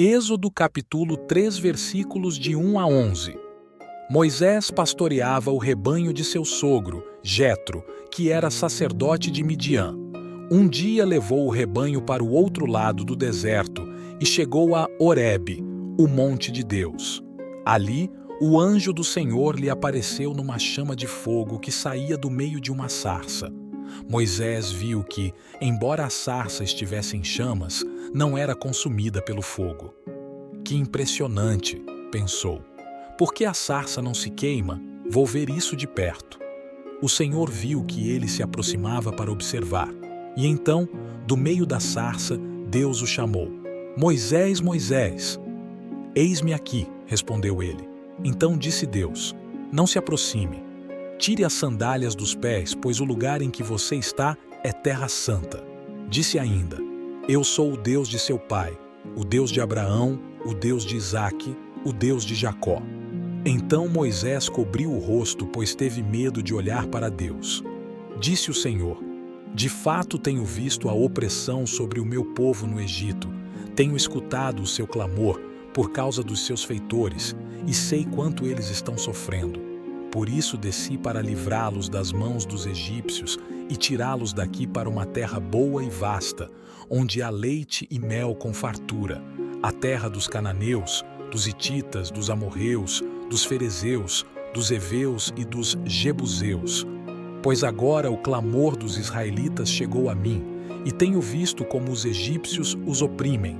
Êxodo capítulo 3 versículos de 1 a 11. Moisés pastoreava o rebanho de seu sogro, Jetro, que era sacerdote de Midian. Um dia levou o rebanho para o outro lado do deserto e chegou a Horebe, o monte de Deus. Ali, o anjo do Senhor lhe apareceu numa chama de fogo que saía do meio de uma sarça. Moisés viu que, embora a sarça estivesse em chamas, não era consumida pelo fogo. Que impressionante, pensou. Por que a sarça não se queima? Vou ver isso de perto. O Senhor viu que ele se aproximava para observar. E então, do meio da sarça, Deus o chamou. Moisés, Moisés! Eis-me aqui, respondeu ele. Então disse Deus, não se aproxime. Tire as sandálias dos pés, pois o lugar em que você está é terra santa. Disse ainda, eu sou o Deus de seu pai, o Deus de Abraão, o Deus de Isaque, o Deus de Jacó. Então Moisés cobriu o rosto, pois teve medo de olhar para Deus. Disse o Senhor, de fato tenho visto a opressão sobre o meu povo no Egito, tenho escutado o seu clamor por causa dos seus feitores e sei quanto eles estão sofrendo. Por isso desci para livrá-los das mãos dos egípcios e tirá-los daqui para uma terra boa e vasta, onde há leite e mel com fartura, a terra dos cananeus, dos hititas, dos amorreus, dos ferezeus, dos heveus e dos jebuseus. Pois agora o clamor dos israelitas chegou a mim, e tenho visto como os egípcios os oprimem.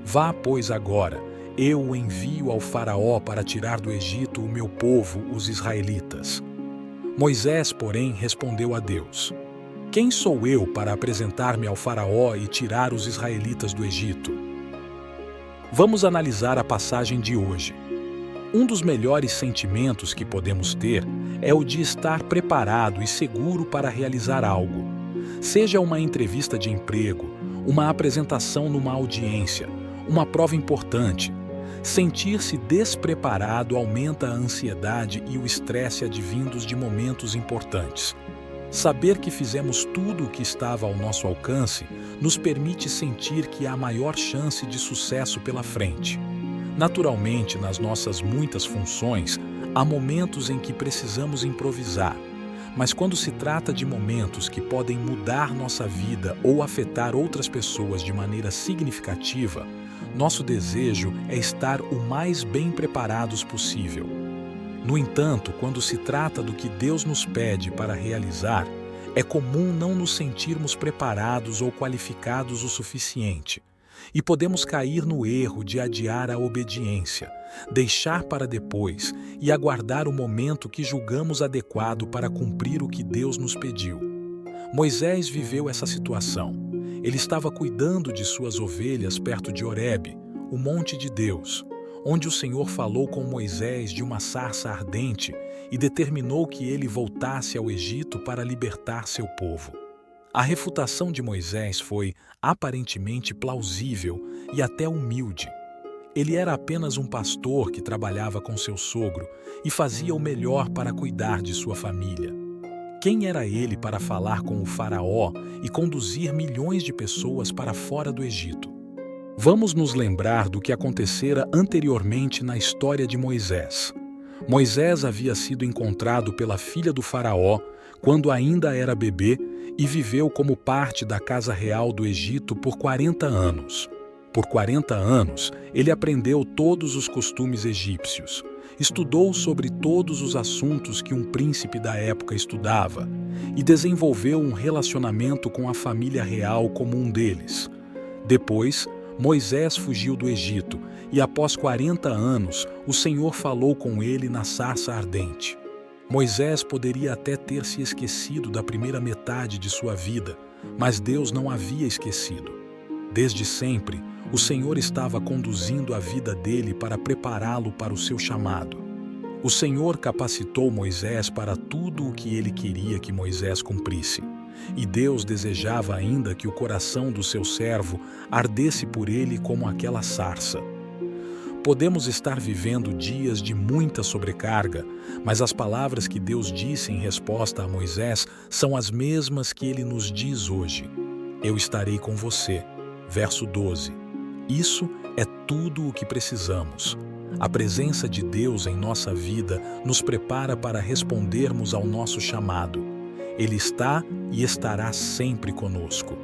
Vá, pois, agora, eu o envio ao faraó para tirar do Egito o meu povo, os israelitas. Moisés, porém, respondeu a Deus, quem sou eu para apresentar-me ao faraó e tirar os israelitas do Egito? Vamos analisar a passagem de hoje. Um dos melhores sentimentos que podemos ter é o de estar preparado e seguro para realizar algo. Seja uma entrevista de emprego, uma apresentação numa audiência, uma prova importante. Sentir-se despreparado aumenta a ansiedade e o estresse advindos de momentos importantes. Saber que fizemos tudo o que estava ao nosso alcance nos permite sentir que há maior chance de sucesso pela frente. Naturalmente, nas nossas muitas funções, há momentos em que precisamos improvisar, mas quando se trata de momentos que podem mudar nossa vida ou afetar outras pessoas de maneira significativa, nosso desejo é estar o mais bem preparados possível. No entanto, quando se trata do que Deus nos pede para realizar, é comum não nos sentirmos preparados ou qualificados o suficiente. E podemos cair no erro de adiar a obediência, deixar para depois e aguardar o momento que julgamos adequado para cumprir o que Deus nos pediu. Moisés viveu essa situação. Ele estava cuidando de suas ovelhas perto de Horebe, o monte de Deus, onde o Senhor falou com Moisés de uma sarça ardente e determinou que ele voltasse ao Egito para libertar seu povo. A refutação de Moisés foi aparentemente plausível e até humilde. Ele era apenas um pastor que trabalhava com seu sogro e fazia o melhor para cuidar de sua família. Quem era ele para falar com o faraó e conduzir milhões de pessoas para fora do Egito? Vamos nos lembrar do que acontecera anteriormente na história de Moisés. Moisés havia sido encontrado pela filha do faraó quando ainda era bebê e viveu como parte da casa real do Egito por 40 anos. Por 40 anos, ele aprendeu todos os costumes egípcios, estudou sobre todos os assuntos que um príncipe da época estudava e desenvolveu um relacionamento com a família real como um deles. Depois, Moisés fugiu do Egito e, após 40 anos, o Senhor falou com ele na sarça ardente. Moisés poderia até ter se esquecido da primeira metade de sua vida, mas Deus não havia esquecido. Desde sempre, o Senhor estava conduzindo a vida dele para prepará-lo para o seu chamado. O Senhor capacitou Moisés para tudo o que ele queria que Moisés cumprisse. E Deus desejava ainda que o coração do seu servo ardesse por ele como aquela sarça. Podemos estar vivendo dias de muita sobrecarga, mas as palavras que Deus disse em resposta a Moisés são as mesmas que ele nos diz hoje. Eu estarei com você. Verso 12. Isso é tudo o que precisamos. A presença de Deus em nossa vida nos prepara para respondermos ao nosso chamado. Ele está e estará sempre conosco.